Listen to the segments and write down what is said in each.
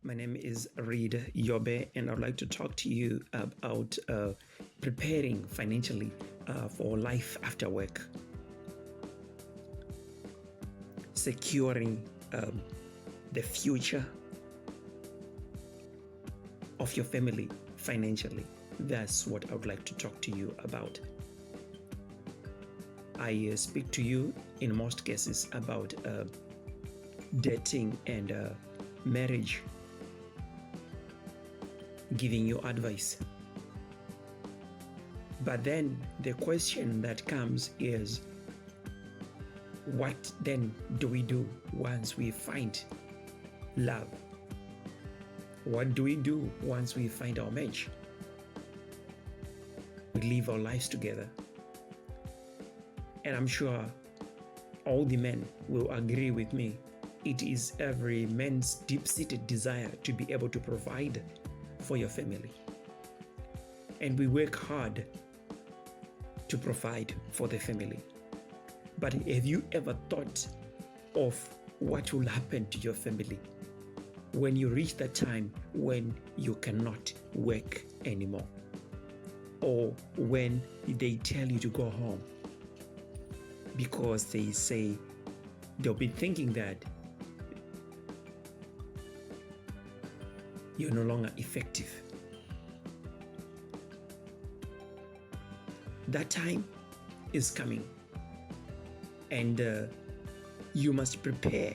My name is Reed Yobe, and I'd like to talk to you about preparing financially for life after work, securing the future of your family financially. That's what I would like to talk to you about. I speak to you in most cases about dating and marriage, giving you advice. But then the question that comes is, what then do we do once we find love? What do we do once we find our match? We live our lives together. And I'm sure all the men will agree with me. It is every man's deep-seated desire to be able to provide for your family. And we work hard to provide for the family. But have you ever thought of what will happen to your family when you reach that time when you cannot work anymore? Or when they tell you to go home? Because they say they'll be thinking that you're no longer effective. That time is coming, and you must prepare.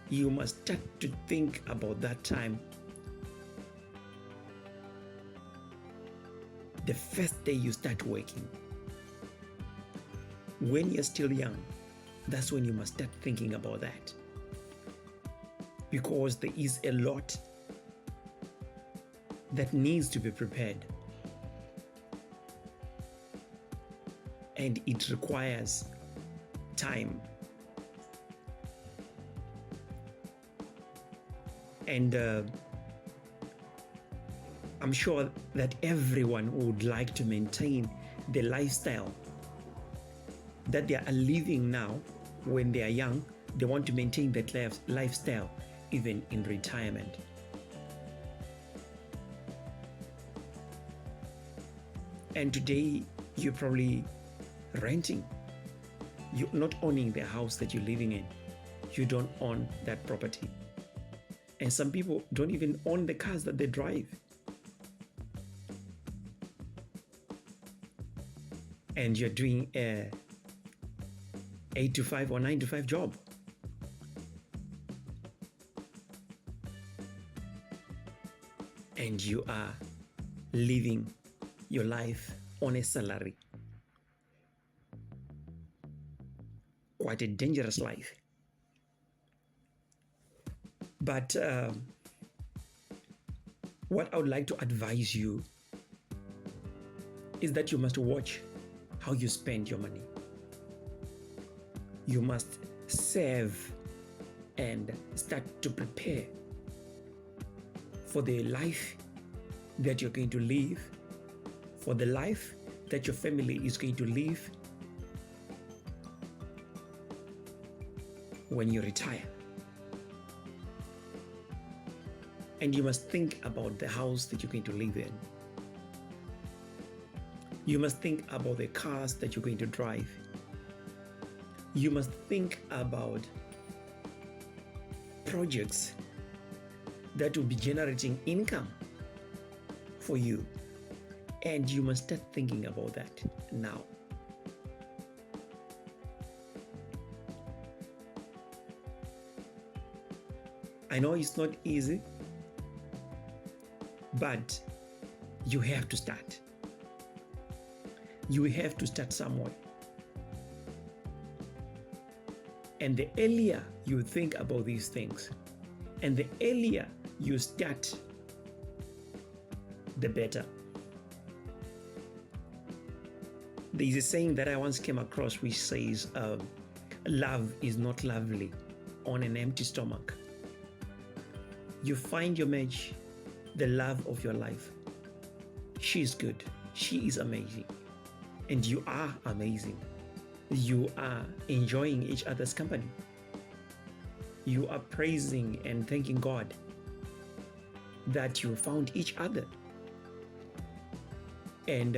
You must start to think about that time. The first day you start working, when you're still young, that's when you must start thinking about that. Because there is a lot that needs to be prepared. And it requires time. And I'm sure that everyone would like to maintain the lifestyle that they are living now when they are young. They want to maintain that lifestyle even in retirement. And today you're probably renting. You're not owning the house that you're living in. You don't own that property. And some people don't even own the cars that they drive. And you're doing a 8 to 5 or 9 to 5 job. And you are living your life on a salary. Quite a dangerous life. But what I would like to advise you is that you must watch how you spend your money. You must save and start to prepare for the life that you're going to live, for the life that your family is going to live when you retire. And you must think about the house that you're going to live in. You must think about the cars that you're going to drive. You must think about projects that will be generating income for you. And you must start thinking about that now. I know it's not easy, but you have to start. You have to start somewhere. And the earlier you think about these things, and the earlier you start, the better. There is a saying that I once came across which says, love is not lovely on an empty stomach. You find your match, the love of your life. She is good. She is amazing. And you are amazing. You are enjoying each other's company. You are praising and thanking God that you found each other, and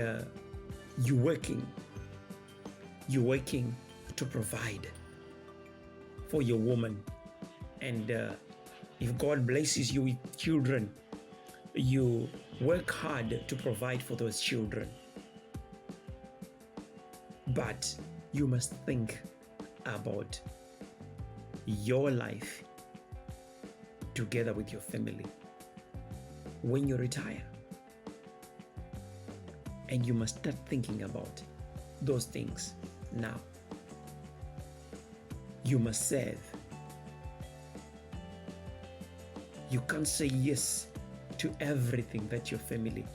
you're working to provide for your woman. And if God blesses you with children, you work hard to provide for those children. But you must think about your life together with your family when you retire. And you must start thinking about those things now. You must serve. You can't say yes to everything that your family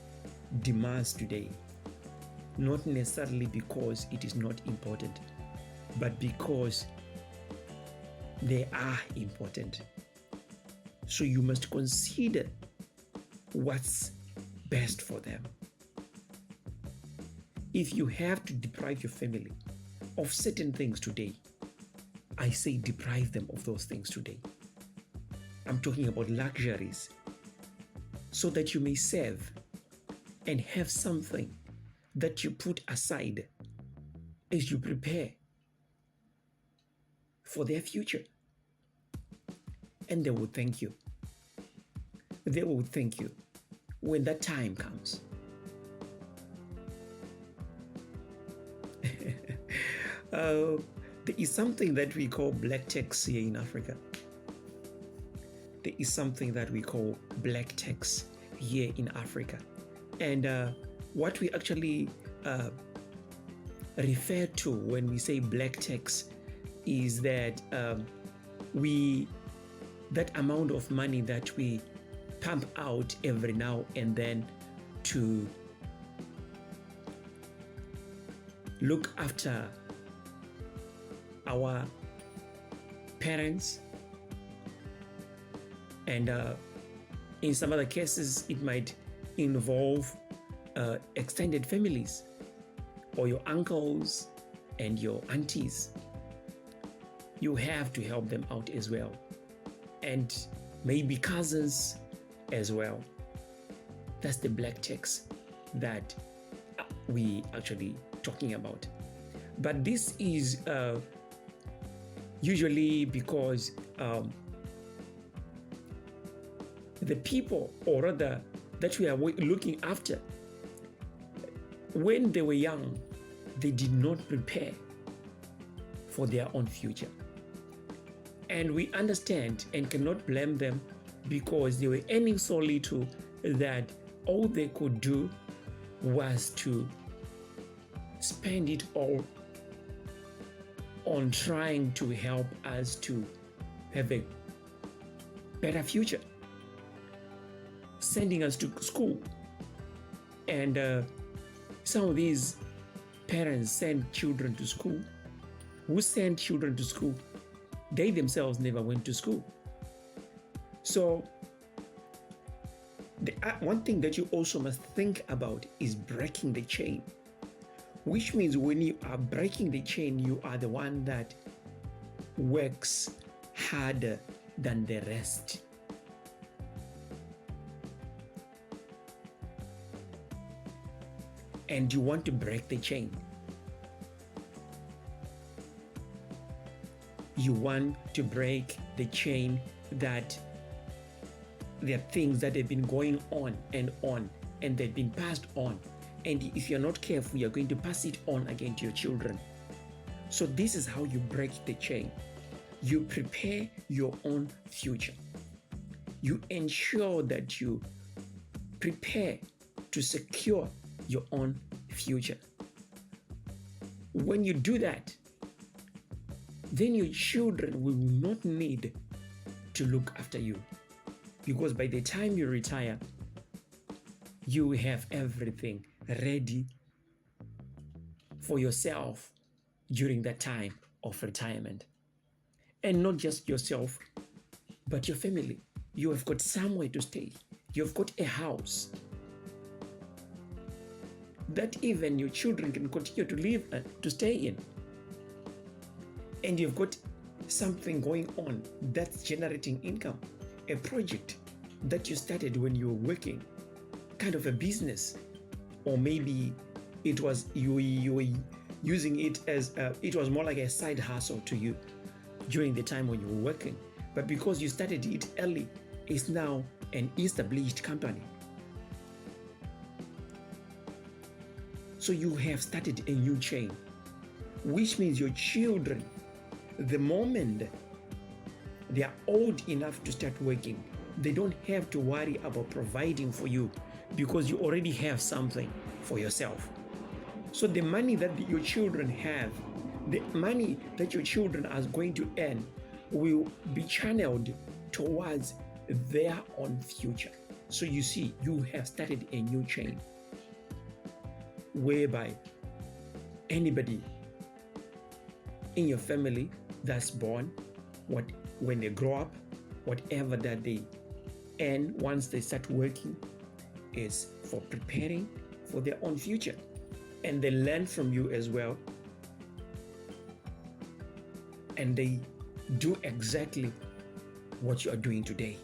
demands today. Not necessarily because it is not important, but because they are important. So you must consider what's best for them. If you have to deprive your family of certain things today, I say deprive them of those things today. I'm talking about luxuries, so that you may serve and have something that you put aside as you prepare for their future. And they will thank you. They will thank you when that time comes. There is something that we call black tax here in Africa. There is something that we call black tax here in Africa. And what we actually refer to when we say black tax is that that amount of money that we pump out every now and then to look after our parents, and in some other cases it might involve extended families, or your uncles and your aunties. You have to help them out as well, and maybe cousins as well. That's the black tax that we actually talking about. But this is usually because the people, or rather that we are looking after, when they were young, they did not prepare for their own future. And we understand and cannot blame them, because they were earning so little that all they could do was to spend it all on trying to help us to have a better future, sending us to school. And some of these parents send children to school. Who send children to school? They themselves never went to school. So one thing that you also must think about is breaking the chain, which means when you are breaking the chain, you are the one that works harder than the rest. And you want to break the chain. You want to break the chain that there are things that have been going on, and they've been passed on. And if you're not careful, you're going to pass it on again to your children. So this is how you break the chain. You prepare your own future. You ensure that you prepare to secure your own future. When you do that, then your children will not need to look after you, because by the time you retire, you have everything ready for yourself during that time of retirement. And not just yourself, but your family. You have got somewhere to stay. You've got a house that even your children can continue to live to stay in. And you've got something going on that's generating income, a project that you started when you were working, kind of a business, or maybe it was you were using it as it was more like a side hustle to you during the time when you were working. But because you started it early, it's now an established company. So you have started a new chain, which means your children, the moment they are old enough to start working, they don't have to worry about providing for you because you already have something for yourself. So the money that your children have, the money that your children are going to earn will be channeled towards their own future. So you see, you have started a new chain whereby anybody in your family that's born, when they grow up, whatever that they earn once they start working is for preparing for their own future. And they learn from you as well. And they do exactly what you are doing today.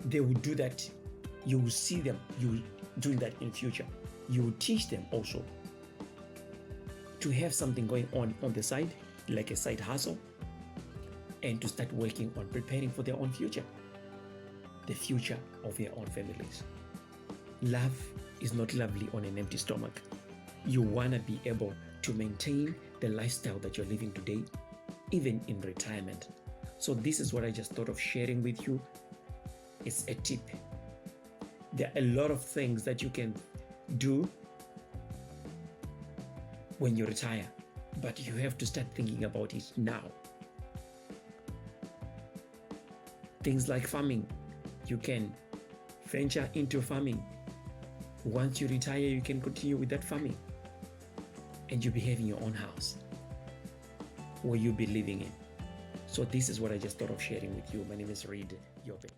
They will do that. You will see them doing that in future. You will teach them also to have something going on the side, like a side hustle, and to start working on preparing for their own future, the future of their own families. Love is not lovely on an empty stomach. You want to be able to maintain the lifestyle that you're living today, even in retirement. So this is what I just thought of sharing with you. It's a tip. There are a lot of things that you can do when you retire, but you have to start thinking about it now. Things like farming, you can venture into farming. Once you retire, you can continue with that farming, and you'll be having your own house where you'll be living in. So this is what I just thought of sharing with you. My name is Reed Yobe.